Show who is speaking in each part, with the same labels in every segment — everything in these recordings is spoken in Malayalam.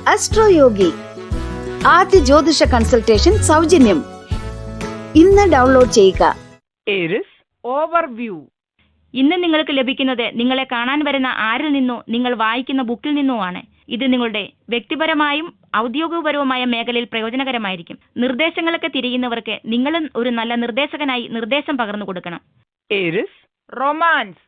Speaker 1: അസ്ട്രോയോഗി ആദ്യ ജ്യോതിഷ കൺസൾട്ടേഷൻ സൗജന്യം. ഇന്ന് ഡൗൺലോഡ് ചെയ്യുക.
Speaker 2: Aries overview.
Speaker 3: ഇന്ന് നിങ്ങൾക്ക് ലഭിക്കുന്നത് നിങ്ങളെ കാണാൻ വരുന്ന ആരിൽ നിന്നോ നിങ്ങൾ വായിക്കുന്ന ബുക്കിൽ നിന്നോ ആണ്. ഇത് നിങ്ങളുടെ വ്യക്തിപരമായും ഔദ്യോഗികപരവുമായ മേഖലയിൽ പ്രയോജനകരമായിരിക്കും. നിർദ്ദേശങ്ങളൊക്കെ തിരിയുന്നവർക്ക് നിങ്ങളും ഒരു നല്ല നിർദ്ദേശകനായി നിർദ്ദേശം പകർന്നു കൊടുക്കണം.
Speaker 2: Aries romance.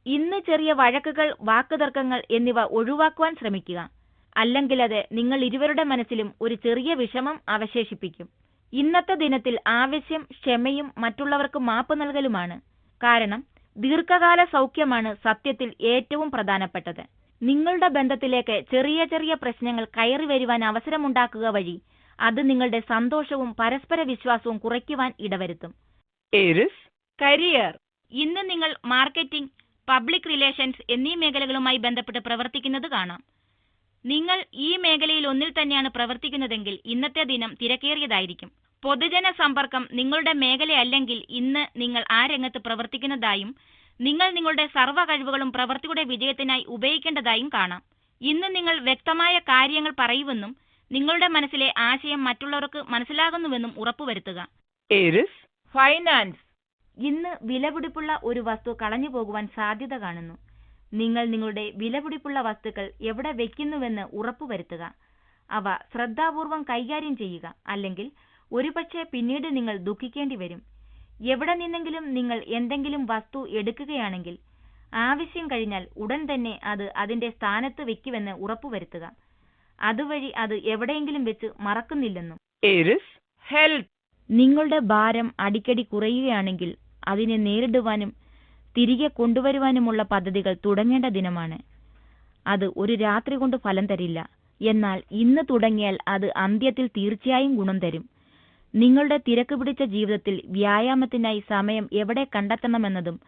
Speaker 3: ഇന്ന് ചെറിയ വഴക്കുകൾ, വാക്കുതർക്കങ്ങൾ എന്നിവ ഒഴിവാക്കുവാൻ ശ്രമിക്കുക. അല്ലെങ്കിൽ അത് നിങ്ങൾ ഇരുവരുടെ മനസ്സിലും ഒരു ചെറിയ വിഷമം അവശേഷിപ്പിക്കും. ഇന്നത്തെ ദിനത്തിൽ ആവശ്യം ക്ഷമയും മറ്റുള്ളവർക്ക് മാപ്പ് നൽകലുമാണ്. കാരണം ദീർഘകാല സൗഖ്യമാണ് സത്യത്തിൽ ഏറ്റവും പ്രധാനപ്പെട്ടത്. നിങ്ങളുടെ ബന്ധത്തിലേക്ക് ചെറിയ ചെറിയ പ്രശ്നങ്ങൾ കയറി വരുവാൻ അവസരമുണ്ടാക്കുക വഴി അത് നിങ്ങളുടെ സന്തോഷവും പരസ്പര വിശ്വാസവും കുറയ്ക്കുവാൻ ഇടവരുത്തും.
Speaker 2: Aries career.
Speaker 3: ഇന്ന് നിങ്ങൾ മാർക്കറ്റിംഗ്, പബ്ലിക് റിലേഷൻസ് എന്നീ മേഖലകളുമായി ബന്ധപ്പെട്ട് പ്രവർത്തിക്കുന്നത് കാണാം. നിങ്ങൾ ഈ മേഖലയിൽ ഒന്നിൽ തന്നെയാണ് പ്രവർത്തിക്കുന്നതെങ്കിൽ ഇന്നത്തെ ദിനം തിരക്കേറിയതായിരിക്കും. പൊതുജന സമ്പർക്കം നിങ്ങളുടെ മേഖലയല്ലെങ്കിൽ ഇന്ന് നിങ്ങൾ ആ രംഗത്ത് പ്രവർത്തിക്കുന്നതായും നിങ്ങൾ നിങ്ങളുടെ സർവ്വ കഴിവുകളും പ്രവൃത്തിയുടെ വിജയത്തിനായി ഉപയോഗിക്കേണ്ടതായും കാണാം. ഇന്ന് നിങ്ങൾ വ്യക്തമായ കാര്യങ്ങൾ പറയുമെന്നും നിങ്ങളുടെ മനസ്സിലെ ആശയം മറ്റുള്ളവർക്ക് മനസ്സിലാകുന്നുവെന്നും ഉറപ്പുവരുത്തുക.
Speaker 2: Aries finance.
Speaker 3: ഇന്ന് വിലപിടിപ്പുള്ള ഒരു വസ്തു കളഞ്ഞു പോകുവാൻ സാധ്യത കാണുന്നു. നിങ്ങൾ നിങ്ങളുടെ വിലപിടിപ്പുള്ള വസ്തുക്കൾ എവിടെ വെക്കുന്നുവെന്ന് ഉറപ്പുവരുത്തുക. അവ ശ്രദ്ധാപൂർവം കൈകാര്യം ചെയ്യുക. അല്ലെങ്കിൽ ഒരുപക്ഷെ പിന്നീട് നിങ്ങൾ ദുഃഖിക്കേണ്ടി വരും. എവിടെ നിന്നെങ്കിലും നിങ്ങൾ എന്തെങ്കിലും വസ്തു എടുക്കുകയാണെങ്കിൽ ആവശ്യം കഴിഞ്ഞാൽ ഉടൻ തന്നെ അത് അതിന്റെ സ്ഥാനത്ത് വെക്കുമെന്ന് ഉറപ്പുവരുത്തുക. അതുവഴി അത് എവിടെയെങ്കിലും വെച്ച് മറക്കുന്നില്ലെന്നും.
Speaker 2: Aries health.
Speaker 3: നിങ്ങളുടെ ഭാരം അടിക്കടി കുറയുകയാണെങ്കിൽ അതിനെ നേരിടുവാനും തിരികെ കൊണ്ടുവരുവാനുമുള്ള പദ്ധതികൾ തുടങ്ങേണ്ട ദിനമാണ്. അത് ഒരു രാത്രി കൊണ്ട് ഫലം തരില്ല. എന്നാൽ ഇന്ന് തുടങ്ങിയാൽ അത് അന്ത്യത്തിൽ തീർച്ചയായും ഗുണം തരും. നിങ്ങളുടെ തിരക്ക് പിടിച്ച ജീവിതത്തിൽ വ്യായാമത്തിനായി സമയം എവിടെ കണ്ടെത്തണമെന്നതും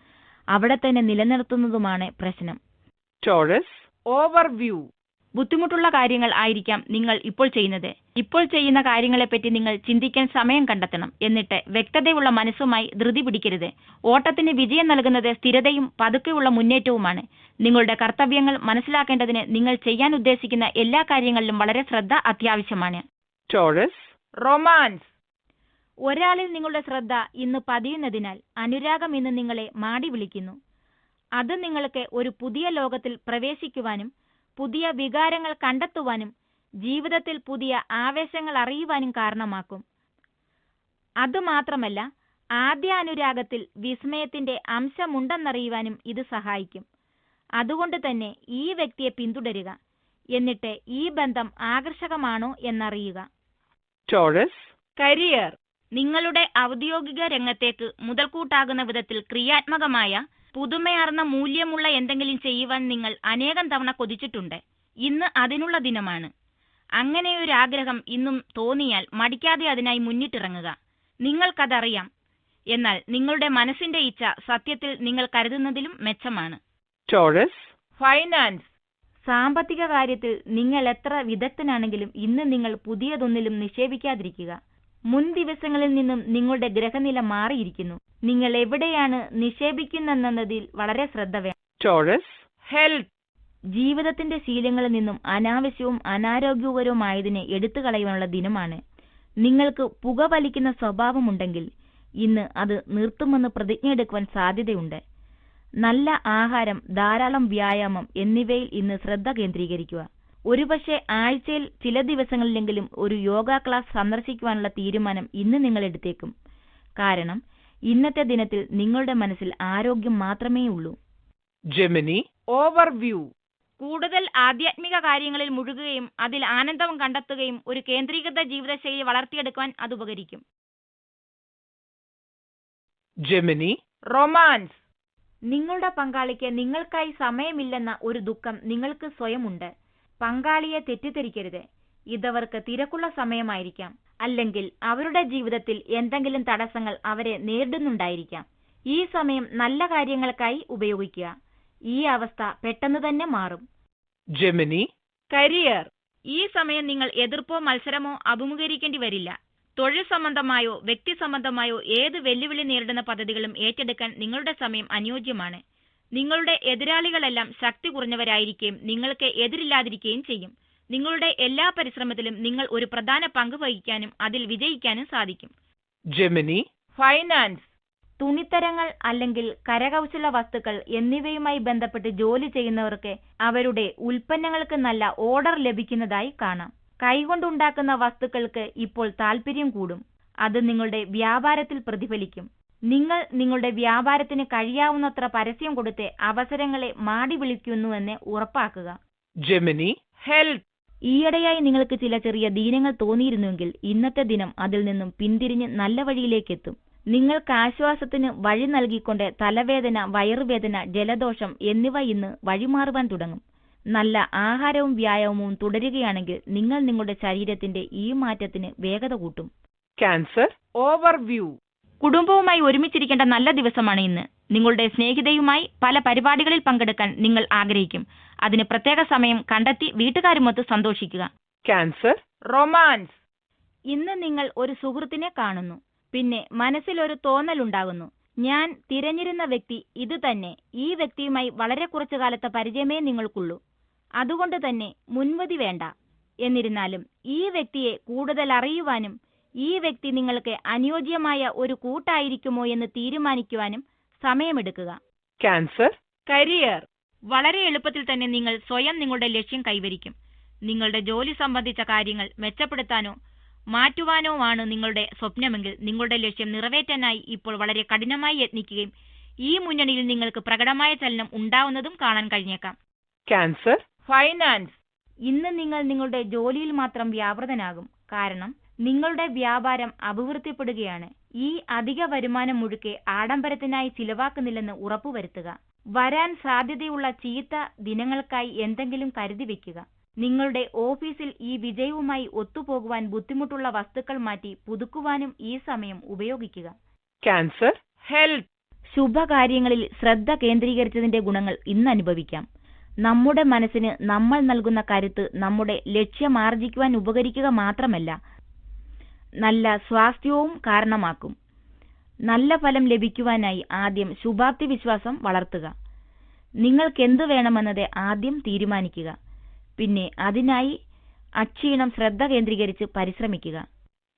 Speaker 3: അവിടെ തന്നെ നിലനിർത്തുന്നതുമാണ് പ്രശ്നം.
Speaker 2: Taurus overview.
Speaker 3: ബുദ്ധിമുട്ടുള്ള കാര്യങ്ങൾ ആയിരിക്കാം നിങ്ങൾ ഇപ്പോൾ ചെയ്യുന്നത്. ഇപ്പോൾ ചെയ്യുന്ന കാര്യങ്ങളെപ്പറ്റി നിങ്ങൾ ചിന്തിക്കാൻ സമയം കണ്ടെത്തണം. എന്നിട്ട് വ്യക്തതയുള്ള മനസ്സുമായി ധൃതി പിടിക്കരുത്. ഓട്ടത്തിന് വിജയം നൽകുന്നത് സ്ഥിരതയും പതുക്കെയുള്ള മുന്നേറ്റവുമാണ്. നിങ്ങളുടെ കർത്തവ്യങ്ങൾ മനസ്സിലാക്കേണ്ടതിന് നിങ്ങൾ ചെയ്യാൻ ഉദ്ദേശിക്കുന്ന എല്ലാ കാര്യങ്ങളിലും വളരെ ശ്രദ്ധ അത്യാവശ്യമാണ്.
Speaker 2: Taurus romance.
Speaker 3: ഒരാളിൽ നിങ്ങളുടെ ശ്രദ്ധ ഇന്ന് പതിയുന്നതിനാൽ അനുരാഗം ഇന്ന് നിങ്ങളെ മാടി വിളിക്കുന്നു. അത് നിങ്ങൾക്ക് ഒരു പുതിയ ലോകത്തിൽ പ്രവേശിക്കുവാനും പുതിയ വികാരങ്ങൾ കണ്ടെത്തുവാനും ജീവിതത്തിൽ പുതിയ ആവേശങ്ങൾ അറിയുവാനും കാരണമാക്കും. അതുമാത്രമല്ല, ആദ്യ അനുരാഗത്തിൽ വിസ്മയത്തിന്റെ അംശമുണ്ടെന്നറിയുവാനും ഇത് സഹായിക്കും. അതുകൊണ്ട് തന്നെ ഈ വ്യക്തിയെ പിന്തുടരുക. എന്നിട്ട് ഈ ബന്ധം ആകർഷകമാണോ എന്നറിയുക.
Speaker 2: Taurus career.
Speaker 3: നിങ്ങളുടെ ഔദ്യോഗിക രംഗത്തേക്ക് മുതൽക്കൂട്ടാകുന്ന വിധത്തിൽ ക്രിയാത്മകമായ പുതുമയാർന്ന മൂല്യമുള്ള എന്തെങ്കിലും ചെയ്യുവാൻ നിങ്ങൾ അനേകം തവണ കൊതിച്ചിട്ടുണ്ട്. ഇന്ന് അതിനുള്ള ദിനമാണ്. അങ്ങനെയൊരാഗ്രഹം ഇന്നും തോന്നിയാൽ മടിക്കാതെ അതിനായി മുന്നിട്ടിറങ്ങുക. നിങ്ങൾക്കതറിയാം. എന്നാൽ നിങ്ങളുടെ മനസ്സിന്റെ ഇച്ഛ സത്യത്തിൽ നിങ്ങൾ കരുതുന്നതിലും മെച്ചമാണ്.
Speaker 2: Taurus finance.
Speaker 3: സാമ്പത്തിക കാര്യത്തിൽ നിങ്ങൾ എത്ര വിദഗ്ധനാണെങ്കിലും ഇന്ന് നിങ്ങൾ പുതിയതൊന്നിലും നിക്ഷേപിക്കാതിരിക്കുക. മുൻ ദിവസങ്ങളിൽ നിന്നും നിങ്ങളുടെ ഗ്രഹനില മാറിയിരിക്കുന്നു. നിങ്ങൾ എവിടെയാണ് നിക്ഷേപിക്കുന്നതിൽ വളരെ ശ്രദ്ധ വേണം.
Speaker 2: Taurus health.
Speaker 3: ജീവിതത്തിന്റെ ശീലങ്ങളിൽ നിന്നും അനാവശ്യവും അനാരോഗ്യകരവുമായതിനെ എടുത്തു കളയാനുള്ള ദിനമാണ്. നിങ്ങൾക്ക് പുകവലിക്കുന്ന സ്വഭാവമുണ്ടെങ്കിൽ ഇന്ന് അത് നിർത്തുമെന്ന് പ്രതിജ്ഞയെടുക്കുവാൻ സാധ്യതയുണ്ട്. നല്ല ആഹാരം, ധാരാളം വ്യായാമം എന്നിവയിൽ ഇന്ന് ശ്രദ്ധ കേന്ദ്രീകരിക്കുക. ഒരുപക്ഷെ ആഴ്ചയിൽ ചില ദിവസങ്ങളിലെങ്കിലും ഒരു യോഗ ക്ലാസ് സന്ദർശിക്കുവാനുള്ള തീരുമാനം ഇന്ന് നിങ്ങൾ എടുത്തേക്കും. കാരണം ഇന്നത്തെ ദിനത്തിൽ നിങ്ങളുടെ മനസ്സിൽ ആരോഗ്യം മാത്രമേ ഉള്ളൂ.
Speaker 2: Gemini overview.
Speaker 3: കൂടുതൽ ആധ്യാത്മിക കാര്യങ്ങളിൽ മുഴുകുകയും അതിൽ ആനന്ദം കണ്ടെത്തുകയും ഒരു കേന്ദ്രീകൃത ജീവിതശൈലി വളർത്തിയെടുക്കുവാൻ അത് ഉപകരിക്കും.
Speaker 2: Gemini romance.
Speaker 3: നിങ്ങളുടെ പങ്കാളിക്ക് നിങ്ങൾക്കായി സമയമില്ലെന്ന ഒരു ദുഃഖം നിങ്ങൾക്ക് സ്വയമുണ്ട്. പങ്കാളിയെ തെറ്റിദ്ധരിക്കരുത്. ഇതവർക്ക് തിരക്കുള്ള സമയമായിരിക്കാം. അല്ലെങ്കിൽ അവരുടെ ജീവിതത്തിൽ എന്തെങ്കിലും തടസ്സങ്ങൾ അവരെ നേരിടുന്നുണ്ടായിരിക്കാം. ഈ സമയം നല്ല കാര്യങ്ങൾക്കായി ഉപയോഗിക്കുക. ഈ അവസ്ഥ പെട്ടെന്ന് തന്നെ മാറും.
Speaker 2: Gemini career.
Speaker 3: ഈ സമയം നിങ്ങൾ എതിർപ്പോ മത്സരമോ അഭിമുഖീകരിക്കേണ്ടി വരില്ല. തൊഴിൽ സംബന്ധമായോ വ്യക്തി സംബന്ധമായോ ഏത് വെല്ലുവിളി നേരിടുന്ന പദ്ധതികളും ഏറ്റെടുക്കാൻ നിങ്ങളുടെ സമയം അനുയോജ്യമാണ്. നിങ്ങളുടെ എതിരാളികളെല്ലാം ശക്തി കുറഞ്ഞവരായിരിക്കുകയും നിങ്ങൾക്ക് എതിരില്ലാതിരിക്കുകയും ചെയ്യും. നിങ്ങളുടെ എല്ലാ പരിശ്രമത്തിലും നിങ്ങൾ ഒരു പ്രധാന പങ്ക് വഹിക്കാനും അതിൽ വിജയിക്കാനും സാധിക്കും.
Speaker 2: Gemini, finance.
Speaker 3: തുണിത്തരങ്ങൾ അല്ലെങ്കിൽ കരകൗശല വസ്തുക്കൾ എന്നിവയുമായി ബന്ധപ്പെട്ട് ജോലി ചെയ്യുന്നവർക്ക് അവരുടെ ഉൽപ്പന്നങ്ങൾക്ക് നല്ല ഓർഡർ ലഭിക്കുന്നതായി കാണാം. കൈകൊണ്ടുണ്ടാക്കുന്ന വസ്തുക്കൾക്ക് ഇപ്പോൾ താൽപര്യം കൂടും. അത് നിങ്ങളുടെ വ്യാപാരത്തിൽ പ്രതിഫലിക്കും. നിങ്ങൾ നിങ്ങളുടെ വ്യാപാരത്തിന് കഴിയാവുന്നത്ര പരസ്യം കൊടുത്ത് അവസരങ്ങളെ മാടി വിളിക്കുന്നുവെന്ന് ഉറപ്പാക്കുക.
Speaker 2: Gemini, health.
Speaker 3: ഈയിടെയായി നിങ്ങൾക്ക് ചില ചെറിയ ദീനങ്ങൾ തോന്നിയിരുന്നുവെങ്കിൽ ഇന്നത്തെ ദിനം അതിൽ നിന്നും പിന്തിരിഞ്ഞ് നല്ല വഴിയിലേക്കെത്തും. നിങ്ങൾക്ക് ആശ്വാസത്തിന് വഴി നൽകിക്കൊണ്ട് തലവേദന, വയറുവേദന, ജലദോഷം എന്നിവ ഇന്ന് വഴിമാറുവാൻ തുടങ്ങും. നല്ല ആഹാരവും വ്യായാമവും തുടരുകയാണെങ്കിൽ നിങ്ങൾ നിങ്ങളുടെ ശരീരത്തിന്റെ ഈ മാറ്റത്തിന് വേഗത കൂട്ടും.
Speaker 2: Cancer, overview.
Speaker 3: കുടുംബവുമായി ഒരുമിച്ചിരിക്കേണ്ട നല്ല ദിവസമാണ് ഇന്ന്. നിങ്ങളുടെ സ്നേഹിതയുമായി പല പരിപാടികളിൽ പങ്കെടുക്കാൻ നിങ്ങൾ ആഗ്രഹിക്കും. അതിന് പ്രത്യേക സമയം കണ്ടെത്തി വീട്ടുകാരുമൊത്ത് സന്തോഷിക്കുക.
Speaker 2: Cancer, romance.
Speaker 3: ഇന്ന് നിങ്ങൾ ഒരു സുഹൃത്തിനെ കാണുന്നു. പിന്നെ മനസ്സിലൊരു തോന്നലുണ്ടാകുന്നു, ഞാൻ തിരഞ്ഞിരുന്ന വ്യക്തി ഇത് തന്നെ. ഈ വ്യക്തിയുമായി വളരെ കുറച്ചു കാലത്തെ പരിചയമേ നിങ്ങൾക്കുള്ളൂ. അതുകൊണ്ട് തന്നെ മുൻവിധി വേണ്ട. എന്നിരുന്നാലും ഈ വ്യക്തിയെ കൂടുതൽ അറിയുവാനും ഈ വ്യക്തി നിങ്ങൾക്ക് അനുയോജ്യമായ ഒരു കൂട്ടായിരിക്കുമോ എന്ന് തീരുമാനിക്കുവാനും സമയമെടുക്കുക.
Speaker 2: Cancer, career.
Speaker 3: വളരെ എളുപ്പത്തിൽ തന്നെ നിങ്ങൾ സ്വയം നിങ്ങളുടെ ലക്ഷ്യം കൈവരിക്കും. നിങ്ങളുടെ ജോലി സംബന്ധിച്ച കാര്യങ്ങൾ മെച്ചപ്പെടുത്താനോ മാറ്റുവാനോ ആണ് നിങ്ങളുടെ സ്വപ്നമെങ്കിൽ നിങ്ങളുടെ ലക്ഷ്യം നിറവേറ്റാനായി ഇപ്പോൾ വളരെ കഠിനമായി യത്നിക്കുകയും ഈ മുന്നണിയിൽ നിങ്ങൾക്ക് പ്രകടമായ ചലനം ഉണ്ടാവുന്നതും കാണാൻ കഴിഞ്ഞേക്കാം.
Speaker 2: Cancer, finance.
Speaker 3: ഇന്ന് നിങ്ങൾ നിങ്ങളുടെ ജോലിയിൽ മാത്രം വ്യാപൃതനാകും. കാരണം നിങ്ങളുടെ വ്യാപാരം അഭിവൃദ്ധിപ്പെടുകയാണ്. ഈ അധിക വരുമാനം മുഴുക്കെ ആഡംബരത്തിനായി ചിലവാക്കുന്നില്ലെന്ന് ഉറപ്പുവരുത്തുക. വരാൻ സാധ്യതയുള്ള ചീത്ത ദിനങ്ങൾക്കായി എന്തെങ്കിലും കരുതി വെക്കുക. നിങ്ങളുടെ ഓഫീസിൽ ഈ വിജയവുമായി ഒത്തുപോകുവാൻ ബുദ്ധിമുട്ടുള്ള വസ്തുക്കൾ മാറ്റി പുതുക്കുവാനും ഈ സമയം ഉപയോഗിക്കുക.
Speaker 2: Cancer, health.
Speaker 3: ശുഭകാര്യങ്ങളിൽ ശ്രദ്ധ കേന്ദ്രീകരിച്ചതിന്റെ ഗുണങ്ങൾ ഇന്ന് അനുഭവിക്കാം. നമ്മുടെ മനസ്സിന് നമ്മൾ നൽകുന്ന കരുത്ത് നമ്മുടെ ലക്ഷ്യമാർജിക്കുവാൻ ഉപകരിക്കുക മാത്രമല്ല, നല്ല സ്വാസ്ഥ്യവും കാരണമാക്കും. നല്ല ഫലം ലഭിക്കുവാനായി ആദ്യം ശുഭാപ്തി വിശ്വാസം വളർത്തുക. നിങ്ങൾക്കെന്ത് വേണമെന്നത് ആദ്യം തീരുമാനിക്കുക. പിന്നെ അതിനായി അക്ഷീണം ശ്രദ്ധ കേന്ദ്രീകരിച്ച് പരിശ്രമിക്കുക.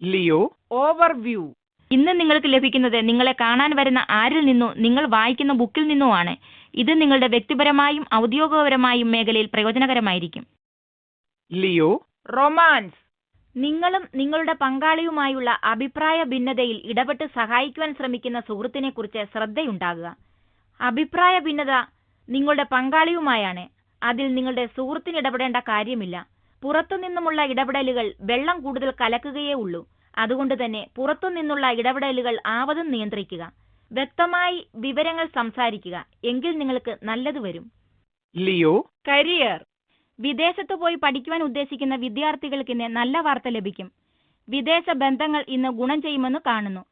Speaker 2: Leo, overview.
Speaker 3: ഇന്ന് നിങ്ങൾക്ക് ലഭിക്കുന്നത് നിങ്ങളെ കാണാൻ വരുന്ന ആരിൽ നിന്നോ നിങ്ങൾ വായിക്കുന്ന ബുക്കിൽ നിന്നോ ആണ്. ഇത് നിങ്ങളുടെ വ്യക്തിപരമായും ഔദ്യോഗികപരമായും മേഖലയിൽ പ്രയോജനകരമായിരിക്കും.
Speaker 2: Leo, romance.
Speaker 3: നിങ്ങളും നിങ്ങളുടെ പങ്കാളിയുമായുള്ള അഭിപ്രായ ഭിന്നതയിൽ ഇടപെട്ട് സഹായിക്കുവാൻ ശ്രമിക്കുന്ന സുഹൃത്തിനെക്കുറിച്ച് ശ്രദ്ധയുണ്ടാകുക. അഭിപ്രായ ഭിന്നത നിങ്ങളുടെ പങ്കാളിയുമായാണ്. അതിൽ നിങ്ങളുടെ സുഹൃത്തിന് ഇടപെടേണ്ട കാര്യമില്ല. പുറത്തുനിന്നുമുള്ള ഇടപെടലുകൾ വെള്ളം കൂടുതൽ കലക്കുകയേ ഉള്ളൂ. അതുകൊണ്ട് തന്നെ പുറത്തുനിന്നുള്ള ഇടപെടലുകൾ ആവതും നിയന്ത്രിക്കുക. വ്യക്തമായി വിവരങ്ങൾ സംസാരിക്കുക. എങ്കിൽ നിങ്ങൾക്ക് നല്ലത് വരും.
Speaker 2: Leo, career.
Speaker 3: വിദേശത്ത് പോയി പഠിക്കുവാൻ ഉദ്ദേശിക്കുന്ന വിദ്യാർത്ഥികൾക്ക് ഇന്ന് നല്ല വാർത്ത ലഭിക്കും. വിദേശ ബന്ധങ്ങൾ ഇന്ന് ഗുണം ചെയ്യുമെന്ന് കാണുന്നു.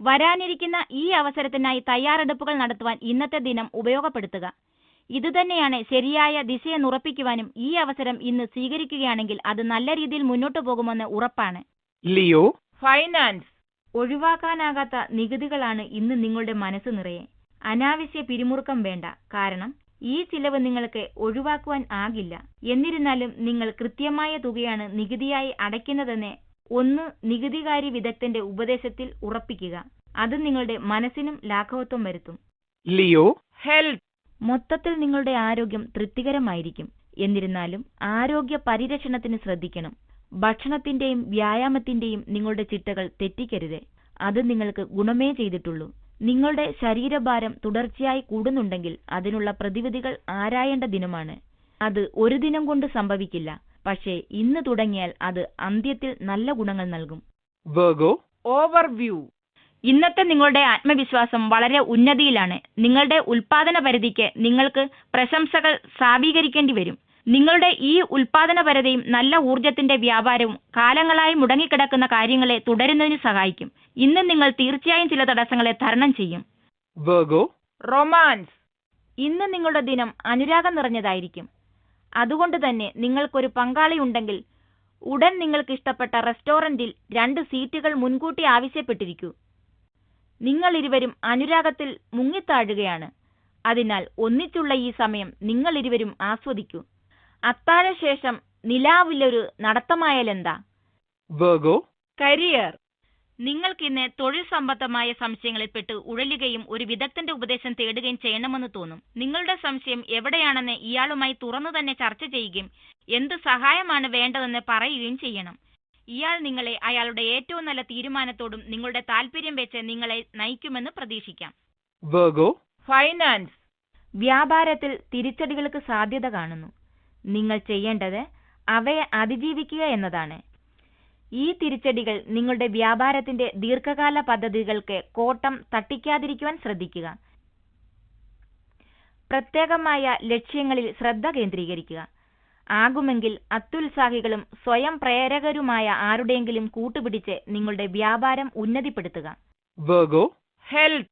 Speaker 3: വരാനിരിക്കുന്ന ഈ അവസരത്തിനായി തയ്യാറെടുപ്പുകൾ നടത്തുവാൻ ഇന്നത്തെ ദിനം ഉപയോഗപ്പെടുത്തുക. ഇതുതന്നെയാണ് ശരിയായ ദിശയെന്നുറപ്പിക്കുവാനും ഈ അവസരം ഇന്ന് സ്വീകരിക്കുകയാണെങ്കിൽ അത് നല്ല രീതിയിൽ മുന്നോട്ടു പോകുമെന്ന് ഉറപ്പാണ്.
Speaker 2: Leo, finance.
Speaker 3: ഒഴിവാക്കാനാകാത്ത നികുതികളാണ് ഇന്ന് നിങ്ങളുടെ മനസ്സ് നിറയെ. അനാവശ്യ പിരിമുറുക്കം വേണ്ട. കാരണം ഈ ചിലവ് നിങ്ങൾക്ക് ഒഴിവാക്കുവാൻ ആകില്ല. എന്നിരുന്നാലും നിങ്ങൾ കൃത്യമായ തുകയാണ് നികുതിയായി അടയ്ക്കുന്നതെന്ന് ഒന്ന് നികുതികാരി വിദഗ്ധന്റെ ഉപദേശത്തിൽ ഉറപ്പിക്കുക. അത് നിങ്ങളുടെ മനസ്സിനും ലാഘവത്വം വരുത്തും.
Speaker 2: Leo, health.
Speaker 3: മൊത്തത്തിൽ നിങ്ങളുടെ ആരോഗ്യം തൃപ്തികരമായിരിക്കും. എന്നിരുന്നാലും ആരോഗ്യ പരിരക്ഷണത്തിന് ശ്രദ്ധിക്കണം. ഭക്ഷണത്തിന്റെയും വ്യായാമത്തിന്റെയും നിങ്ങളുടെ ചിട്ടകൾ തെറ്റിക്കരുത്. അത് നിങ്ങൾക്ക് ഗുണമേ ചെയ്തിട്ടുള്ളൂ. നിങ്ങളുടെ ശരീരഭാരം തുടർച്ചയായി കൂടുന്നുണ്ടെങ്കിൽ അതിനുള്ള പ്രതിവിധികൾ ആരായേണ്ട ദിനമാണ്. അത് ഒരു ദിനം കൊണ്ട് സംഭവിക്കില്ല. പക്ഷേ ഇന്ന് തുടങ്ങിയാൽ അത് അന്ത്യത്തിൽ നല്ല ഗുണങ്ങൾ നൽകും.
Speaker 2: Virgo, overview.
Speaker 3: ഇന്നത്തെ നിങ്ങളുടെ ആത്മവിശ്വാസം വളരെ ഉന്നതിയിലാണ്. നിങ്ങളുടെ ഉൽപാദന പരിധിക്ക് നിങ്ങൾക്ക് പ്രശംസകൾ സാവീകരിക്കേണ്ടി വരും. നിങ്ങളുടെ ഈ ഉൽപാദനപരതയും നല്ല ഊർജത്തിന്റെ വ്യാപാരവും കാലങ്ങളായി മുടങ്ങിക്കിടക്കുന്ന കാര്യങ്ങളെ തുടരുന്നതിന് സഹായിക്കും. ഇന്ന് നിങ്ങൾ തീർച്ചയായും ചില തടസ്സങ്ങളെ തരണം ചെയ്യും.
Speaker 2: Virgo, romance.
Speaker 3: ഇന്ന് നിങ്ങളുടെ ദിനം അനുരാഗം നിറഞ്ഞതായിരിക്കും. അതുകൊണ്ട് തന്നെ നിങ്ങൾക്കൊരു പങ്കാളി ഉണ്ടെങ്കിൽ ഉടൻ നിങ്ങൾക്ക് ഇഷ്ടപ്പെട്ട റെസ്റ്റോറന്റിൽ 2 സീറ്റുകൾ മുൻകൂട്ടി ആവശ്യപ്പെട്ടിരിക്കൂ. നിങ്ങൾ ഇരുവരും അനുരാഗത്തിൽ മുങ്ങിത്താഴുകയാണ്. അതിനാൽ ഒന്നിച്ചുള്ള ഈ സമയം നിങ്ങൾ ഇരുവരും ആസ്വദിക്കൂ. അത്താഴശേഷം നിലാവിലൊരു നടത്തമായാലെന്താ?
Speaker 2: Virgo. Career.
Speaker 3: നിങ്ങൾക്കിന്ന് തൊഴിൽ സംബന്ധമായ സംശയങ്ങളിൽപ്പെട്ട് ഉഴലുകയും ഒരു വിദഗ്ധന്റെ ഉപദേശം തേടുകയും ചെയ്യണമെന്ന് തോന്നും. നിങ്ങളുടെ സംശയം എവിടെയാണെന്ന് ഇയാളുമായി തുറന്നു തന്നെ ചർച്ച ചെയ്യുകയും എന്ത് സഹായമാണ് വേണ്ടതെന്ന് പറയുകയും ചെയ്യണം. ഇയാൾ നിങ്ങളെ അയാളുടെ ഏറ്റവും നല്ല തീരുമാനത്തോടും നിങ്ങളുടെ താല്പര്യം വെച്ച് നിങ്ങളെ നയിക്കുമെന്ന് പ്രതീക്ഷിക്കാം.
Speaker 2: Virgo. Finance.
Speaker 3: വ്യാപാരത്തിൽ തിരിച്ചടികൾക്ക് സാധ്യത കാണുന്നു. നിങ്ങൾ ചെയ്യേണ്ടത് അവയെ അതിജീവിക്കുക എന്നതാണ്. ഈ തിരിച്ചടികൾ നിങ്ങളുടെ വ്യാപാരത്തിന്റെ ദീർഘകാല പദ്ധതികൾക്ക് കോട്ടം തട്ടിക്കാതിരിക്കുവാൻ ശ്രദ്ധിക്കുക. പ്രത്യേകമായ ലക്ഷ്യങ്ങളിൽ ശ്രദ്ധ കേന്ദ്രീകരിക്കുക. ആകുമെങ്കിൽ അത്യുത്സാഹികളും സ്വയം പ്രേരകരുമായ ആരുടെയെങ്കിലും കൂട്ടുപിടിച്ച് നിങ്ങളുടെ വ്യാപാരം ഉന്നതിപ്പെടുത്തുക.
Speaker 2: Virgo. Health.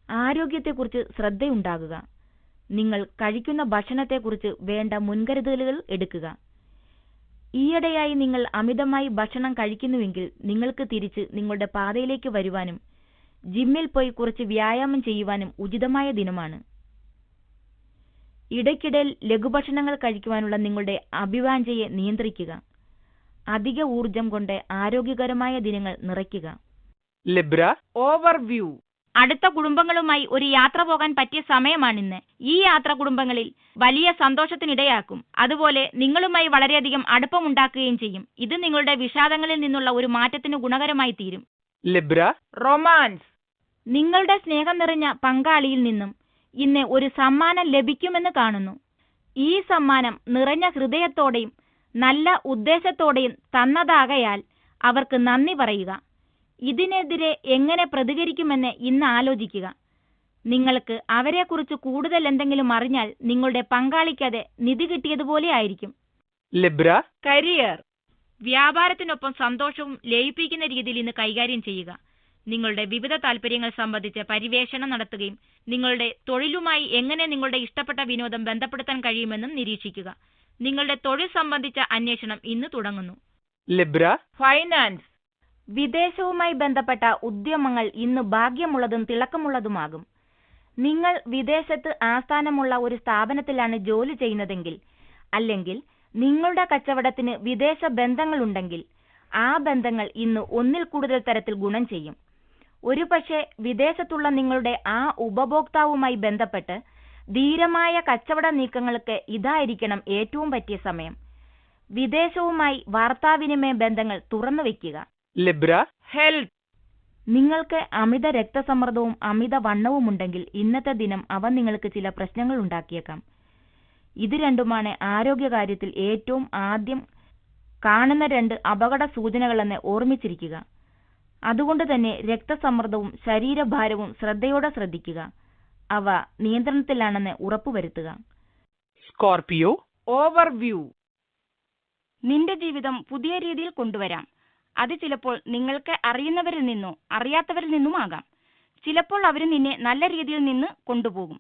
Speaker 3: ആരോഗ്യത്തെക്കുറിച്ച് ശ്രദ്ധയുണ്ടാകുക. നിങ്ങൾ കഴിക്കുന്ന ഭക്ഷണത്തെക്കുറിച്ച് വേണ്ട മുൻകരുതലുകൾ എടുക്കുക. ഈയിടെയായി നിങ്ങൾ അമിതമായി ഭക്ഷണം കഴിക്കുന്നുവെങ്കിൽ നിങ്ങൾക്ക് തിരിച്ച് നിങ്ങളുടെ പാതയിലേക്ക് വരുവാനും ജിമ്മിൽ പോയി കുറച്ച് വ്യായാമം ചെയ്യുവാനും ഉചിതമായ ദിനമാണ്. ഇടയ്ക്കിടെ ലഘുഭക്ഷണങ്ങൾ കഴിക്കുവാനുള്ള നിങ്ങളുടെ അഭിവാഞ്ഛയെ നിയന്ത്രിക്കുക. അധിക ഊർജം കൊണ്ട് ആരോഗ്യകരമായ ദിനങ്ങൾ നിറയ്ക്കുക.
Speaker 2: Libra. Overview.
Speaker 3: അടുത്ത കുടുംബങ്ങളുമായി ഒരു യാത്ര പോകാൻ പറ്റിയ സമയമാണിന്ന്. ഈ യാത്ര കുടുംബങ്ങളിൽ വലിയ സന്തോഷത്തിനിടയാക്കും. അതുപോലെ നിങ്ങളുമായി വളരെയധികം അടുപ്പമുണ്ടാക്കുകയും ചെയ്യും. ഇത് നിങ്ങളുടെ വിഷാദങ്ങളിൽ നിന്നുള്ള ഒരു മാറ്റത്തിന് ഗുണകരമായി തീരും.
Speaker 2: Libra. Romance.
Speaker 3: നിങ്ങളുടെ സ്നേഹം നിറഞ്ഞ പങ്കാളിയിൽ നിന്നും ഇന്ന് ഒരു സമ്മാനം ലഭിക്കുമെന്ന് കാണുന്നു. ഈ സമ്മാനം നിറഞ്ഞ ഹൃദയത്തോടെയും നല്ല ഉദ്ദേശത്തോടെയും തന്നതാകയാൽ അവർക്ക് നന്ദി പറയുക. ഇതിനെതിരെ എങ്ങനെ പ്രതികരിക്കുമെന്ന് ഇന്ന് ആലോചിക്കുക. നിങ്ങൾക്ക് അവരെക്കുറിച്ച് കൂടുതൽ എന്തെങ്കിലും അറിഞ്ഞാൽ നിങ്ങളുടെ പങ്കാളിക്കത് നിധി കിട്ടിയതുപോലെ ആയിരിക്കും.
Speaker 2: Libra. Career.
Speaker 3: വ്യാപാരത്തിനൊപ്പം സന്തോഷവും ലയിപ്പിക്കുന്ന രീതിയിൽ ഇന്ന് കൈകാര്യം ചെയ്യുക. നിങ്ങളുടെ വിവിധ താൽപ്പര്യങ്ങൾ സംബന്ധിച്ച് പര്യവേഷണം നടത്തുകയും നിങ്ങളുടെ തൊഴിലുമായി എങ്ങനെ നിങ്ങളുടെ ഇഷ്ടപ്പെട്ട വിനോദം ബന്ധപ്പെടുത്താൻ കഴിയുമെന്നും നിരീക്ഷിക്കുക. നിങ്ങളുടെ തൊഴിൽ സംബന്ധിച്ച അന്വേഷണം ഇന്ന് തുടങ്ങുന്നു.
Speaker 2: Libra. Finance.
Speaker 3: വിദേശവുമായി ബന്ധപ്പെട്ട ഉദ്യമങ്ങൾ ഇന്ന് ഭാഗ്യമുള്ളതും തിളക്കമുള്ളതുമാകും. നിങ്ങൾ വിദേശത്ത് ആസ്ഥാനമുള്ള ഒരു സ്ഥാപനത്തിലാണ് ജോലി ചെയ്യുന്നതെങ്കിൽ അല്ലെങ്കിൽ നിങ്ങളുടെ കച്ചവടത്തിന് വിദേശ ബന്ധങ്ങളുണ്ടെങ്കിൽ ആ ബന്ധങ്ങൾ ഇന്ന് ഒന്നിൽ കൂടുതൽ തരത്തിൽ ഗുണം ചെയ്യും. ഒരുപക്ഷെ വിദേശത്തുള്ള നിങ്ങളുടെ ആ ഉപഭോക്താവുമായി ബന്ധപ്പെട്ട് ധീരമായ കച്ചവട നീക്കങ്ങൾക്ക് ഇതായിരിക്കണം ഏറ്റവും പറ്റിയ സമയം. വിദേശവുമായി വാർത്താവിനിമയ ബന്ധങ്ങൾ തുറന്നു വയ്ക്കുക.
Speaker 2: Libra. Health.
Speaker 3: നിങ്ങൾക്ക് അമിത രക്തസമ്മർദ്ദവും അമിത വണ്ണവും ഉണ്ടെങ്കിൽ ഇന്നത്തെ ദിനം അവ നിങ്ങൾക്ക് ചില പ്രശ്നങ്ങൾ ഉണ്ടാക്കിയേക്കാം. ഇത് രണ്ടുമാണ് ആരോഗ്യകാര്യത്തിൽ ഏറ്റവും ആദ്യം കാണുന്ന 2 അപകട സൂചനകളെന്ന് ഓർമ്മിച്ചിരിക്കുക. അതുകൊണ്ട് തന്നെ രക്തസമ്മർദ്ദവും ശരീരഭാരവും ശ്രദ്ധയോടെ ശ്രദ്ധിക്കുക. അവ നിയന്ത്രണത്തിലാണെന്ന് ഉറപ്പുവരുത്തുക.
Speaker 2: Scorpio. Overview.
Speaker 3: നിന്റെ ജീവിതം പുതിയ രീതിയിൽ കൊണ്ടുവരാം. അത് ചിലപ്പോൾ നിങ്ങൾക്ക് അറിയുന്നവരിൽ നിന്നോ അറിയാത്തവരിൽ നിന്നുമാകാം. ചിലപ്പോൾ അവർ നിന്നെ നല്ല രീതിയിൽ നിന്ന് കൊണ്ടുപോകും.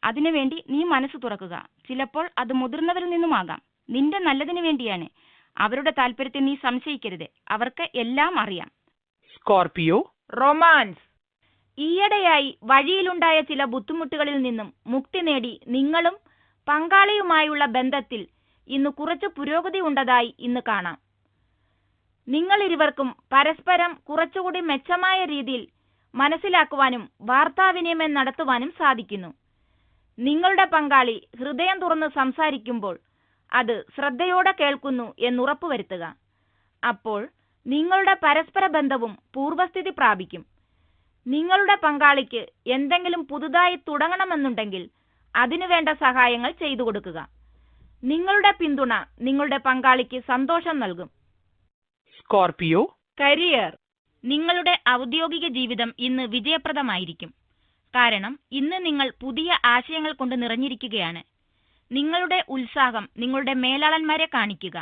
Speaker 3: അതിനുവേണ്ടി നീ മനസ്സ് തുറക്കുക. ചിലപ്പോൾ അത് മുതിർന്നവരിൽ നിന്നുമാകാം. നിന്റെ നല്ലതിനു വേണ്ടിയാണ്. അവരുടെ താല്പര്യത്തെ നീ സംശയിക്കരുത്. അവർക്ക് എല്ലാം അറിയാം.
Speaker 2: Scorpio. Romance.
Speaker 3: ഈയിടെയായി വഴിയിലുണ്ടായ ചില ബുദ്ധിമുട്ടുകളിൽ നിന്നും മുക്തി നേടി നിങ്ങളും പങ്കാളിയുമായുള്ള ബന്ധത്തിൽ ഇന്ന് കുറച്ച് പുരോഗതി ഉണ്ടതായി ഇന്ന് കാണാം. നിങ്ങൾ ഇരുവർക്കും പരസ്പരം കുറച്ചുകൂടി മെച്ചമായ രീതിയിൽ മനസ്സിലാക്കുവാനും വാർത്താവിനിമയം നടത്തുവാനും സാധിക്കുന്നു. നിങ്ങളുടെ പങ്കാളി ഹൃദയം തുറന്ന് സംസാരിക്കുമ്പോൾ അത് ശ്രദ്ധയോടെ കേൾക്കുന്നു എന്നുറപ്പുവരുത്തുക. അപ്പോൾ നിങ്ങളുടെ പരസ്പര ബന്ധവും പൂർവസ്ഥിതി പ്രാപിക്കും. നിങ്ങളുടെ പങ്കാളിക്ക് എന്തെങ്കിലും പുതുതായി തുടങ്ങണമെന്നുണ്ടെങ്കിൽ അതിനുവേണ്ട സഹായങ്ങൾ ചെയ്തു കൊടുക്കുക. നിങ്ങളുടെ പിന്തുണ നിങ്ങളുടെ പങ്കാളിക്ക് സന്തോഷം നൽകും.
Speaker 2: Scorpio.
Speaker 3: Career. നിങ്ങളുടെ ഔദ്യോഗിക ജീവിതം ഇന്ന് വിജയപ്രദമായിരിക്കും. കാരണം ഇന്ന് നിങ്ങൾ പുതിയ ആശയങ്ങൾ കൊണ്ട് നിറഞ്ഞിരിക്കുകയാണ്. നിങ്ങളുടെ ഉത്സാഹം നിങ്ങളുടെ മേലാളന്മാരെ കാണിക്കുക.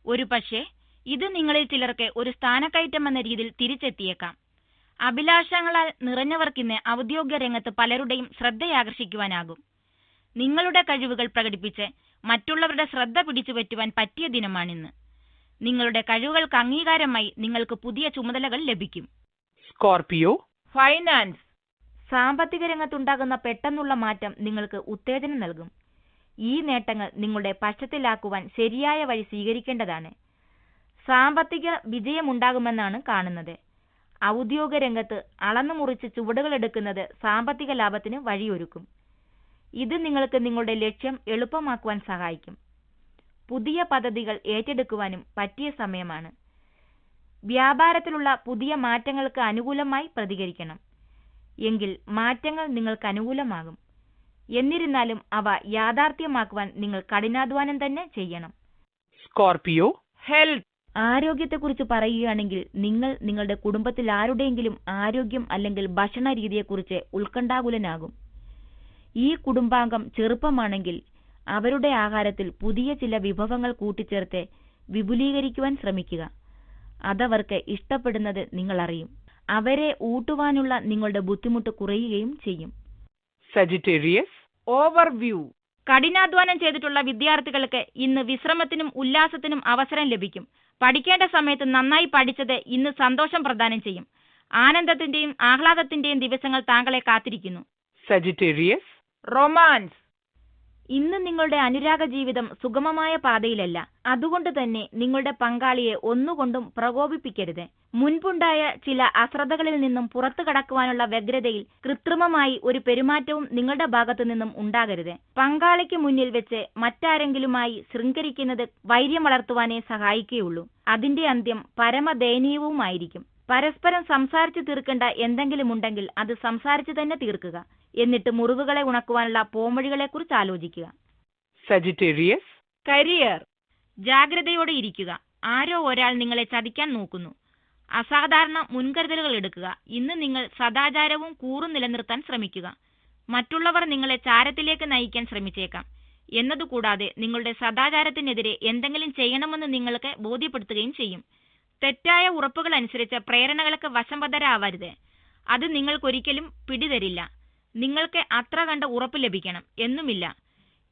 Speaker 3: ഒരുപക്ഷെ ഇത് നിങ്ങളിൽ ചിലർക്ക് ഒരു സ്ഥാനക്കയറ്റം എന്ന രീതിയിൽ തിരിച്ചെത്തിയേക്കാം. അഭിലാഷങ്ങളാൽ നിറഞ്ഞവർക്കിന്ന് ഔദ്യോഗിക രംഗത്ത് പലരുടെയും ശ്രദ്ധയാകർഷിക്കുവാനാകും. നിങ്ങളുടെ കഴിവുകൾ പ്രകടിപ്പിച്ച് മറ്റുള്ളവരുടെ ശ്രദ്ധ പിടിച്ചുപറ്റുവാൻ പറ്റിയ ദിനമാണിന്ന്. നിങ്ങളുടെ കഴിവുകൾക്ക് അംഗീകാരമായി നിങ്ങൾക്ക് പുതിയ ചുമതലകൾ ലഭിക്കും.
Speaker 2: Scorpio. Finance.
Speaker 3: സാമ്പത്തിക രംഗത്തുണ്ടാകുന്ന പെട്ടെന്നുള്ള മാറ്റം നിങ്ങൾക്ക് ഉത്തേജനം നൽകും. ഈ നേട്ടങ്ങൾ നിങ്ങളുടെ പക്ഷത്തിലാക്കുവാൻ ശരിയായ വഴി സ്വീകരിക്കേണ്ടതാണ്. സാമ്പത്തിക വിജയമുണ്ടാകുമെന്നാണ് കാണുന്നത്. ഔദ്യോഗിക രംഗത്ത് അളന്നു മുറിച്ച് ചുവടുകളെടുക്കുന്നത് സാമ്പത്തിക ലാഭത്തിന് വഴിയൊരുക്കും. ഇത് നിങ്ങൾക്ക് നിങ്ങളുടെ ലക്ഷ്യം എളുപ്പമാക്കുവാൻ സഹായിക്കും. പുതിയ പദ്ധതികൾ ഏറ്റെടുക്കുവാനും പറ്റിയ സമയമാണ്. വ്യാപാരത്തിലുള്ള പുതിയ മാറ്റങ്ങൾക്ക് അനുകൂലമായി പ്രതികരിക്കണം. എങ്കിൽ മാറ്റങ്ങൾ നിങ്ങൾക്ക് അനുകൂലമാകും. എന്നിരുന്നാലും അവ യാഥാർത്ഥ്യമാക്കുവാൻ നിങ്ങൾ കഠിനാധ്വാനം തന്നെ ചെയ്യണം.
Speaker 2: Scorpio, health.
Speaker 3: ആരോഗ്യത്തെക്കുറിച്ച് പറയുകയാണെങ്കിൽ നിങ്ങൾ നിങ്ങളുടെ കുടുംബത്തിൽ ആരുടെയെങ്കിലും ആരോഗ്യം അല്ലെങ്കിൽ ഭക്ഷണ രീതിയെക്കുറിച്ച് ഉത്കണ്ഠാകുലനാകും. ഈ കുടുംബാംഗം ചെറുപ്പമാണെങ്കിൽ അവരുടെ ആഹാരത്തിൽ പുതിയ ചില വിഭവങ്ങൾ കൂട്ടിച്ചേർത്ത് വിപുലീകരിക്കുവാൻ ശ്രമിക്കുക. അതവർക്ക് ഇഷ്ടപ്പെടുന്നത് നിങ്ങൾ അറിയും. അവരെ ഊട്ടുവാനുള്ള നിങ്ങളുടെ ബുദ്ധിമുട്ട് കുറയുകയും ചെയ്യും.
Speaker 2: Sagittarius, overview.
Speaker 3: കഠിനാധ്വാനം ചെയ്തിട്ടുള്ള വിദ്യാർത്ഥികൾക്ക് ഇന്ന് വിശ്രമത്തിനും ഉല്ലാസത്തിനും അവസരം ലഭിക്കും. പഠിക്കേണ്ട സമയത്ത് നന്നായി പഠിച്ചത് ഇന്ന് സന്തോഷം പ്രദാനം ചെയ്യും. ആനന്ദത്തിന്റെയും ആഹ്ലാദത്തിന്റെയും ദിവസങ്ങൾ താങ്കളെ കാത്തിരിക്കുന്നു.
Speaker 2: Sagittarius, romance.
Speaker 3: ഇന്ന് നിങ്ങളുടെ അനുരാഗ ജീവിതം സുഗമമായ പാതയിലല്ല. അതുകൊണ്ട് തന്നെ നിങ്ങളുടെ പങ്കാളിയെ ഒന്നുകൊണ്ടും പ്രകോപിപ്പിക്കരുത്. മുൻപുണ്ടായ ചില അശ്രദ്ധകളിൽ നിന്നും പുറത്തു കടക്കുവാനുള്ള വ്യഗ്രതയിൽ കൃത്രിമമായി ഒരു പെരുമാറ്റവും നിങ്ങളുടെ ഭാഗത്തു നിന്നും ഉണ്ടാകരുത്. പങ്കാളിക്ക് മുന്നിൽ വെച്ച് മറ്റാരെങ്കിലുമായി ശൃംഖരിക്കുന്നത് വൈര്യം വളർത്തുവാനേ സഹായിക്കുകയുള്ളൂ. അതിന്റെ അന്ത്യം പരമദയനീയവുമായിരിക്കും. പരസ്പരം സംസാരിച്ചു തീർക്കേണ്ട എന്തെങ്കിലും ഉണ്ടെങ്കിൽ അത് സംസാരിച്ചു തന്നെ തീർക്കുക. എന്നിട്ട് മുറിവുകളെ ഉണക്കുവാനുള്ള പോംവഴികളെക്കുറിച്ച് ആലോചിക്കുക.
Speaker 2: Sagittarius,
Speaker 3: career. ജാഗ്രതയോടെ ഇരിക്കുക. ആരോ ഒരാൾ നിങ്ങളെ ചതിക്കാൻ നോക്കുന്നു. അസാധാരണ മുൻകരുതലുകൾ എടുക്കുക. ഇന്ന് നിങ്ങൾ സദാചാരവും കൂറും നിലനിർത്താൻ ശ്രമിക്കുക. മറ്റുള്ളവർ നിങ്ങളെ ചാരത്തിലേക്ക് നയിക്കാൻ ശ്രമിച്ചേക്കാം. എന്നതുകൂടാതെ നിങ്ങളുടെ സദാചാരത്തിനെതിരെ എന്തെങ്കിലും ചെയ്യണമെന്ന് നിങ്ങൾക്ക് ബോധ്യപ്പെടുത്തുകയും ചെയ്യും. തെറ്റായ ഉറപ്പുകൾ അനുസരിച്ച് പ്രേരണകൾക്ക് വശംവദരാവരുത്. അത് നിങ്ങൾക്കൊരിക്കലും പിടിതരില്ല. നിങ്ങൾക്ക് അത്ര കണ്ട ഉറപ്പ് ലഭിക്കണം എന്നുമില്ല.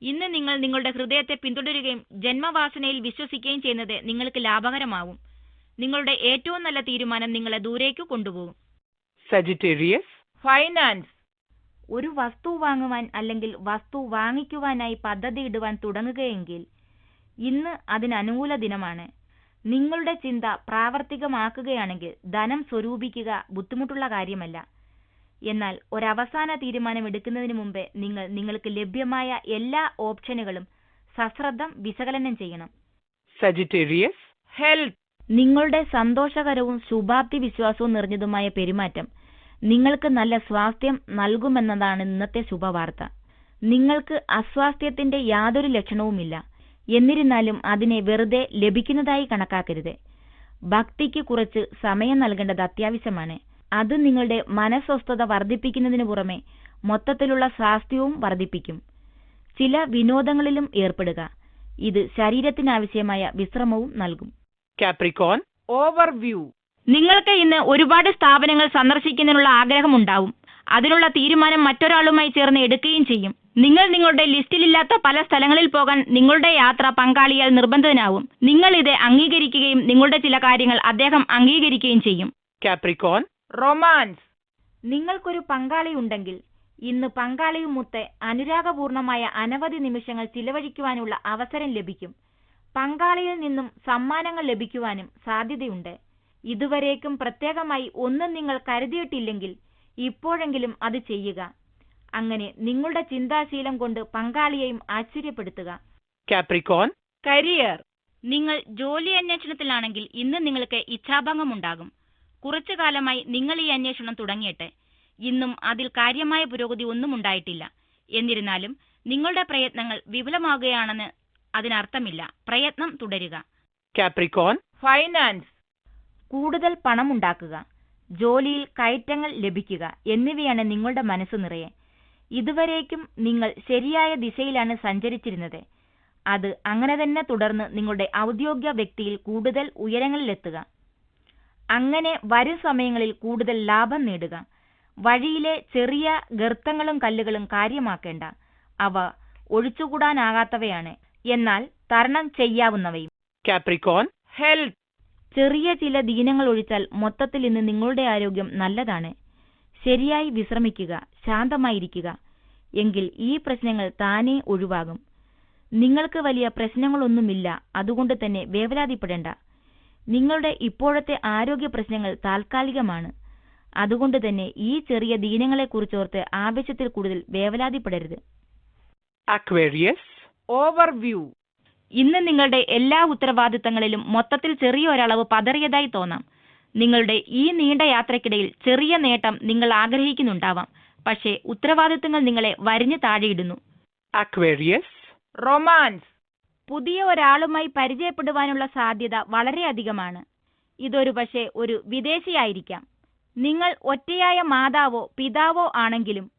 Speaker 3: ഇന്ന് നിങ്ങൾ നിങ്ങളുടെ ഹൃദയത്തെ പിന്തുടരുകയും ജന്മവാസനയിൽ വിശ്വസിക്കുകയും ചെയ്യുന്നത് നിങ്ങൾക്ക് ലാഭകരമാവും. നിങ്ങളുടെ ഏറ്റവും നല്ല തീരുമാനം നിങ്ങളെ ദൂരേക്ക് കൊണ്ടുപോകും.
Speaker 2: Sagittarius, finance.
Speaker 3: ഒരു വസ്തു വാങ്ങുവാൻ അല്ലെങ്കിൽ വസ്തു വാങ്ങിക്കുവാനായി പദ്ധതിയിടുവാൻ തുടങ്ങുകയെങ്കിൽ ഇന്ന് അതിന് അനുകൂല ദിനമാണ്. നിങ്ങളുടെ ചിന്ത പ്രാവർത്തികമാക്കുകയാണെങ്കിൽ ധനം സ്വരൂപിക്കുക ബുദ്ധിമുട്ടുള്ള കാര്യമല്ല. എന്നാൽ ഒരവസാന തീരുമാനം എടുക്കുന്നതിന് മുമ്പ് നിങ്ങൾക്ക് ലഭ്യമായ എല്ലാ ഓപ്ഷനുകളും സശ്രദ്ധം വിശകലനം ചെയ്യണം.
Speaker 2: Sagittarius, health.
Speaker 3: നിങ്ങളുടെ സന്തോഷകരവും ശുഭാപ്തി വിശ്വാസവും നിറഞ്ഞതുമായ പെരുമാറ്റം നിങ്ങൾക്ക് നല്ല സ്വാസ്ഥ്യം നൽകുമെന്നതാണ് ഇന്നത്തെ ശുഭവാർത്ത. നിങ്ങൾക്ക് അസ്വാസ്ഥ്യത്തിന്റെ യാതൊരു ലക്ഷണവുമില്ല. എന്നിരുന്നാലും അതിനെ വെറുതെ ലഭിക്കുന്നതായി കണക്കാക്കരുത്. ഭക്തിക്ക് കുറച്ച് സമയം നൽകേണ്ടത് അത്യാവശ്യമാണ്. അത് നിങ്ങളുടെ മനസ്വസ്ഥത വർദ്ധിപ്പിക്കുന്നതിനു പുറമെ മൊത്തത്തിലുള്ള സ്വാസ്ഥ്യവും വർദ്ധിപ്പിക്കും. ചില വിനോദങ്ങളിലും ഏർപ്പെടുക. ഇത് ശരീരത്തിനാവശ്യമായ വിശ്രമവും നൽകും.
Speaker 2: Capricorn, overview.
Speaker 3: നിങ്ങൾക്ക് ഇന്ന് ഒരുപാട് സ്ഥാപനങ്ങൾ സന്ദർശിക്കുന്നതിനുള്ള ആഗ്രഹമുണ്ടാവും. അതിനുള്ള തീരുമാനം മറ്റൊരാളുമായി ചേർന്ന് എടുക്കുകയും ചെയ്യും. നിങ്ങൾ നിങ്ങളുടെ ലിസ്റ്റിലില്ലാത്ത പല സ്ഥലങ്ങളിൽ പോകാൻ നിങ്ങളുടെ യാത്ര പങ്കാളിയാൽ നിർബന്ധിതനാവും. നിങ്ങൾ ഇത് അംഗീകരിക്കുകയും നിങ്ങളുടെ ചില കാര്യങ്ങൾ അദ്ദേഹം അംഗീകരിക്കുകയും ചെയ്യും.
Speaker 2: Capricorn, romance.
Speaker 3: നിങ്ങൾക്കൊരു പങ്കാളി ഉണ്ടെങ്കിൽ ഇന്ന് പങ്കാളിയുമൊത്ത് അനുരാഗപൂർണമായ അനവധി നിമിഷങ്ങൾ ചിലവഴിക്കുവാനുള്ള അവസരം ലഭിക്കും. പങ്കാളിയിൽ നിന്നും സമ്മാനങ്ങൾ ലഭിക്കുവാനും സാധ്യതയുണ്ട്. ഇതുവരേക്കും പ്രത്യേകമായി ഒന്നും നിങ്ങൾ കരുതിയിട്ടില്ലെങ്കിൽ ഇപ്പോഴെങ്കിലും അത് ചെയ്യുക. അങ്ങനെ നിങ്ങളുടെ ചിന്താശീലം കൊണ്ട് പങ്കാളിയെയും ആശ്ചര്യപ്പെടുത്തുക.
Speaker 2: Capricorn,
Speaker 3: career. നിങ്ങൾ ജോലി അന്വേഷണത്തിലാണെങ്കിൽ ഇന്ന് നിങ്ങൾക്ക് ഇച്ഛാഭംഗം ഉണ്ടാകും. കുറച്ചു കാലമായി നിങ്ങൾ ഈ അന്വേഷണം തുടങ്ങിയിട്ട് ഇന്നും അതിൽ കാര്യമായ പുരോഗതി ഒന്നും ഉണ്ടായിട്ടില്ല. എന്നിരുന്നാലും നിങ്ങളുടെ പ്രയത്നങ്ങൾ വിഫലമാകുകയാണെന്ന് അതിനർത്ഥമില്ല. പ്രയത്നം തുടരുക.
Speaker 2: Capricorn, finance.
Speaker 3: കൂടുതൽ പണം ഉണ്ടാക്കുക, ജോലിയിൽ കയറ്റങ്ങൾ ലഭിക്കുക എന്നിവയാണ് നിങ്ങളുടെ മനസ്സ് നിറയെ. ഇതുവരേക്കും നിങ്ങൾ ശരിയായ ദിശയിലാണ് സഞ്ചരിച്ചിരുന്നത്. അത് അങ്ങനെ തന്നെ തുടർന്ന് നിങ്ങളുടെ ഔദ്യോഗിക വ്യക്തിയിൽ കൂടുതൽ ഉയരങ്ങളിലെത്തുക. അങ്ങനെ വരും സമയങ്ങളിൽ കൂടുതൽ ലാഭം നേടുക. വഴിയിലെ ചെറിയ ഗർത്തങ്ങളും കല്ലുകളും കാര്യമാക്കേണ്ട. അവ ഒഴിച്ചുകൂടാനാകാത്തവയാണ്, എന്നാൽ തരണം ചെയ്യാവുന്നവയും.
Speaker 2: Capricorn, health.
Speaker 3: ചെറിയ ചില ദീനങ്ങൾ ഒഴിച്ചാൽ മൊത്തത്തിൽ ഇന്ന് നിങ്ങളുടെ ആരോഗ്യം നല്ലതാണ്. ശരിയായി വിശ്രമിക്കുക, ശാന്തമായിരിക്കുക. എങ്കിൽ ഈ പ്രശ്നങ്ങൾ താനേ ഒഴിവാകും. നിങ്ങൾക്ക് വലിയ പ്രശ്നങ്ങളൊന്നുമില്ല, അതുകൊണ്ട് തന്നെ വേവലാതിപ്പെടേണ്ട. നിങ്ങളുടെ ഇപ്പോഴത്തെ ആരോഗ്യ പ്രശ്നങ്ങൾ താൽക്കാലികമാണ്. അതുകൊണ്ട് തന്നെ ഈ ചെറിയ ദീനങ്ങളെക്കുറിച്ചോർത്ത് ആവശ്യത്തിൽ കൂടുതൽ വേവലാതിപ്പെടരുത്.
Speaker 2: Aquarius. Overview.
Speaker 3: ഇന്ന് നിങ്ങളുടെ എല്ലാ ഉത്തരവാദിത്തങ്ങളിലും മൊത്തത്തിൽ ചെറിയൊരളവ് പതറിയതായി തോന്നാം. നിങ്ങളുടെ ഈ നീണ്ട യാത്രയ്ക്കിടയിൽ ചെറിയ നേട്ടം നിങ്ങൾ ആഗ്രഹിക്കുന്നുണ്ടാവാം, പക്ഷേ ഉത്തരവാദിത്തങ്ങൾ നിങ്ങളെ വരിഞ്ഞു താഴെയിടുന്നു.
Speaker 2: Aquarius. Romance.
Speaker 3: പുതിയ ഒരാളുമായി പരിചയപ്പെടുവാനുള്ള സാധ്യത വളരെയധികമാണ്. ഇതൊരു പക്ഷേ ഒരു വിദേശിയായിരിക്കാം. നിങ്ങൾ ഒറ്റയായ മാതാവോ പിതാവോ ആണെങ്കിലും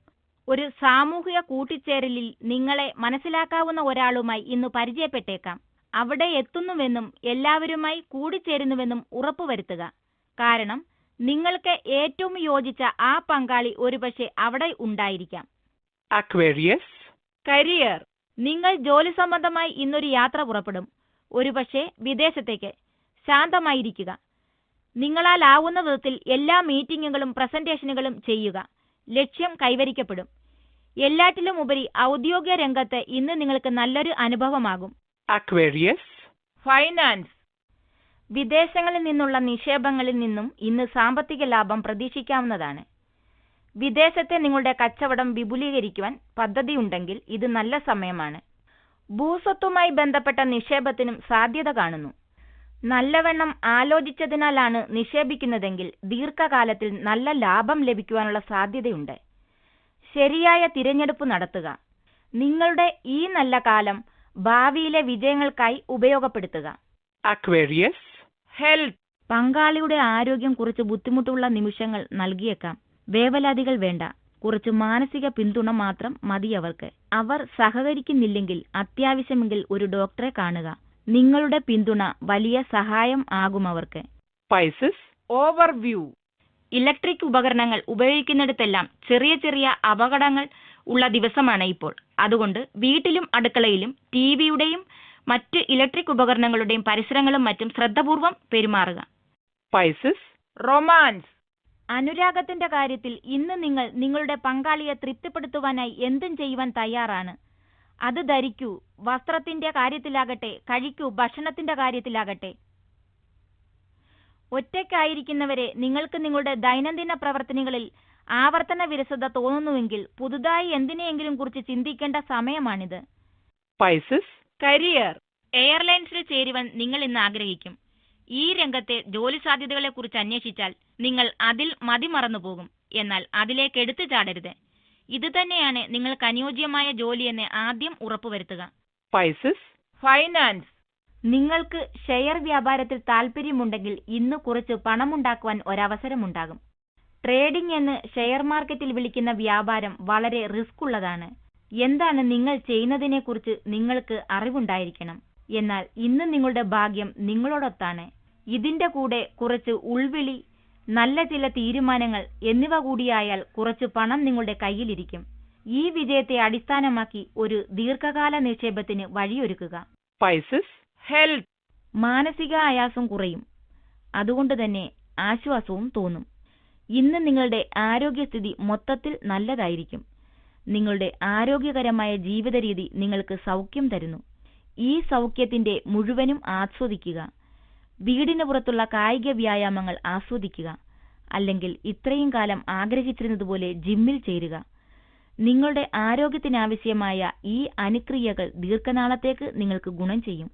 Speaker 3: ഒരു സാമൂഹിക കൂട്ടിച്ചേരലിൽ നിങ്ങളെ മനസ്സിലാക്കാവുന്ന ഒരാളുമായി ഇന്ന് പരിചയപ്പെട്ടേക്കാം. അവിടെ എത്തുന്നുവെന്നും എല്ലാവരുമായി കൂടിച്ചേരുന്നുവെന്നും ഉറപ്പുവരുത്തുക. കാരണം നിങ്ങൾക്ക് ഏറ്റവും യോജിച്ച ആ പങ്കാളി ഒരുപക്ഷെ അവിടെ ഉണ്ടായിരിക്കാം.
Speaker 2: Aquarius.
Speaker 3: കരിയർ. നിങ്ങൾ ജോലി സംബന്ധമായി ഇന്നൊരു യാത്ര പുറപ്പെടും, ഒരുപക്ഷെ വിദേശത്തേക്ക്. ശാന്തമായിരിക്കുക. നിങ്ങളാലാവുന്ന വിധത്തിൽ എല്ലാ മീറ്റിങ്ങുകളും പ്രസന്റേഷനുകളും ചെയ്യുക. ലക്ഷ്യം കൈവരിക്കപ്പെടും. എല്ലാറ്റിലും ഉപരി ഔദ്യോഗിക രംഗത്ത് ഇന്ന് നിങ്ങൾക്ക് നല്ലൊരു അനുഭവമാകും.
Speaker 2: Aquarius.
Speaker 3: ഫൈനാൻസ്. വിദേശങ്ങളിൽ നിന്നുള്ള നിക്ഷേപങ്ങളിൽ നിന്നും ഇന്ന് സാമ്പത്തിക ലാഭം പ്രതീക്ഷിക്കാവുന്നതാണ്. വിദേശത്തെ നിങ്ങളുടെ കച്ചവടം വിപുലീകരിക്കുവാൻ പദ്ധതിയുണ്ടെങ്കിൽ ഇത് നല്ല സമയമാണ്. ഭൂസ്വത്തുമായി ബന്ധപ്പെട്ട നിക്ഷേപത്തിനും സാധ്യത കാണുന്നു. നല്ലവണ്ണം ആലോചിച്ചതിനാലാണ് നിക്ഷേപിക്കുന്നതെങ്കിൽ ദീർഘകാലത്തിൽ നല്ല ലാഭം ലഭിക്കുവാനുള്ള സാധ്യതയുണ്ട്. ശരിയായ തിരഞ്ഞെടുപ്പ് നടത്തുക. നിങ്ങളുടെ ഈ നല്ല കാലം ഭാവിയിലെ വിജയങ്ങൾക്കായി ഉപയോഗപ്പെടുത്തുക.
Speaker 2: Aquarius. Health.
Speaker 3: പങ്കാളിയുടെ ആരോഗ്യം കുറച്ച് ബുദ്ധിമുട്ടുള്ള നിമിഷങ്ങൾ നൽകിയേക്കാം. വേവലാതികൾ വേണ്ട. കുറച്ച് മാനസിക പിന്തുണ മാത്രം മതി അവർക്ക്. അവർ സഹകരിക്കുന്നില്ലെങ്കിൽ അത്യാവശ്യമെങ്കിൽ ഒരു ഡോക്ടറെ കാണുക. നിങ്ങളുടെ പിന്തുണ വലിയ സഹായം ആകും അവർക്ക്.
Speaker 2: Pisces. Overview.
Speaker 3: ഇലക്ട്രിക് ഉപകരണങ്ങൾ ഉപയോഗിക്കുന്നിടത്തെല്ലാം ചെറിയ ചെറിയ അപകടങ്ങൾ ഉള്ള ദിവസമാണ് ഇപ്പോൾ. അതുകൊണ്ട് വീട്ടിലും അടുക്കളയിലും ടിവിയുടെയും മറ്റ് ഇലക്ട്രിക് ഉപകരണങ്ങളുടെയും പരിസരങ്ങളും മറ്റും ശ്രദ്ധാപൂർവം പെരുമാറുക.
Speaker 2: Pisces. Romance.
Speaker 3: അനുരാഗത്തിന്റെ കാര്യത്തിൽ ഇന്ന് നിങ്ങൾ നിങ്ങളുടെ പങ്കാളിയെ തൃപ്തിപ്പെടുത്തുവാനായി എന്തും ചെയ്യുവാൻ തയ്യാറാണ്. അത് ധരിക്കൂ, വസ്ത്രത്തിന്റെ കാര്യത്തിലാകട്ടെ, കഴിക്കൂ, ഭക്ഷണത്തിന്റെ കാര്യത്തിലാകട്ടെ. ഒറ്റയ്ക്കായിരിക്കുന്നവരെ നിങ്ങൾക്ക് നിങ്ങളുടെ ദൈനംദിന പ്രവർത്തനങ്ങളിൽ ആവർത്തന വിരസത തോന്നുന്നുവെങ്കിൽ പുതുതായി എന്തിനെയെങ്കിലും കുറിച്ച് ചിന്തിക്കേണ്ട സമയമാണിത്.
Speaker 2: Pisces.
Speaker 3: കരിയർ. എയർലൈൻസിൽ ചേരുവാൻ നിങ്ങൾ ഇന്ന് ആഗ്രഹിക്കും. ഈ രംഗത്തെ ജോലി സാധ്യതകളെക്കുറിച്ച് അന്വേഷിച്ചാൽ നിങ്ങൾ അതിൽ മതിമറന്നു പോകും. എന്നാൽ അതിലേക്ക് എടുത്തു ചാടരുത്. ഇതുതന്നെയാണ് നിങ്ങൾക്ക് അനുയോജ്യമായ ജോലിയെന്ന് ആദ്യം ഉറപ്പുവരുത്തുക.
Speaker 2: Pisces.
Speaker 3: ഫൈനാൻസ്. നിങ്ങൾക്ക് ഷെയർ വ്യാപാരത്തിൽ താൽപ്പര്യമുണ്ടെങ്കിൽ ഇന്ന് കുറച്ച് പണമുണ്ടാക്കുവാൻ ഒരവസരമുണ്ടാകും. ട്രേഡിംഗ് എന്ന് ഷെയർ മാർക്കറ്റിൽ വിളിക്കുന്ന വ്യാപാരം വളരെ റിസ്ക് ഉള്ളതാണ്. എന്താണ് നിങ്ങൾ ചെയ്യുന്നതിനെക്കുറിച്ച് നിങ്ങൾക്ക് അറിവുണ്ടായിരിക്കണം. എന്നാൽ ഇന്ന് നിങ്ങളുടെ ഭാഗ്യം നിങ്ങളോടൊത്താണ്. ഇതിന്റെ കൂടെ കുറച്ച് ഉൾവിളി, നല്ല ചില തീരുമാനങ്ങൾ എന്നിവ കൂടിയായാൽ കുറച്ച് പണം നിങ്ങളുടെ കയ്യിലിരിക്കും. ഈ വിജയത്തെ അടിസ്ഥാനമാക്കി ഒരു ദീർഘകാല നിക്ഷേപത്തിന് വഴിയൊരുക്കുക.
Speaker 2: Pisces. Health.
Speaker 3: മാനസിക ആയാസം കുറയും. അതുകൊണ്ട് തന്നെ ആശ്വാസവും തോന്നും. ഇന്ന് നിങ്ങളുടെ ആരോഗ്യസ്ഥിതി മൊത്തത്തിൽ നല്ലതായിരിക്കും. നിങ്ങളുടെ ആരോഗ്യകരമായ ജീവിത രീതി നിങ്ങൾക്ക് സൗഖ്യം തരുന്നു. ഈ സൗഖ്യത്തിന്റെ മുഴുവനും ആസ്വദിക്കുക. വീടിന് പുറത്തുള്ള കായിക വ്യായാമങ്ങൾ ആസ്വദിക്കുക. അല്ലെങ്കിൽ ഇത്രയും കാലം ആഗ്രഹിച്ചിരുന്നതുപോലെ ജിമ്മിൽ ചേരുക. നിങ്ങളുടെ ആരോഗ്യത്തിനാവശ്യമായ ഈ അനുക്രിയകൾ ദീർഘനാളത്തേക്ക് നിങ്ങൾക്ക് ഗുണം ചെയ്യും.